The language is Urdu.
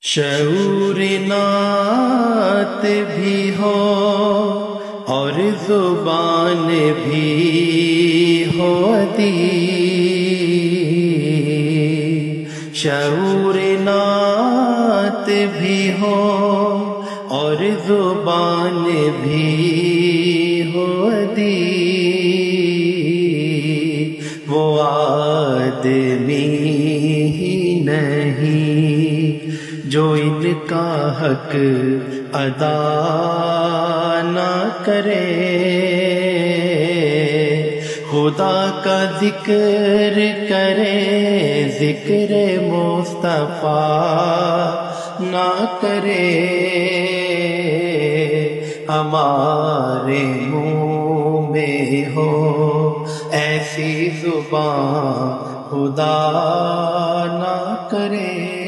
شعور نعت بھی ہو اور زبان بھی ہو ادیب، شعور نعت بھی ہو اور زبان بھی ہو ادیب، وہ آدمی ہی نہیں جو ان کا حق ادا نہ کرے، خدا کا ذکر کرے ذکر مصطفیٰ نہ کرے، ہمارے منہ میں ہو ایسی زبان خدا نہ کرے۔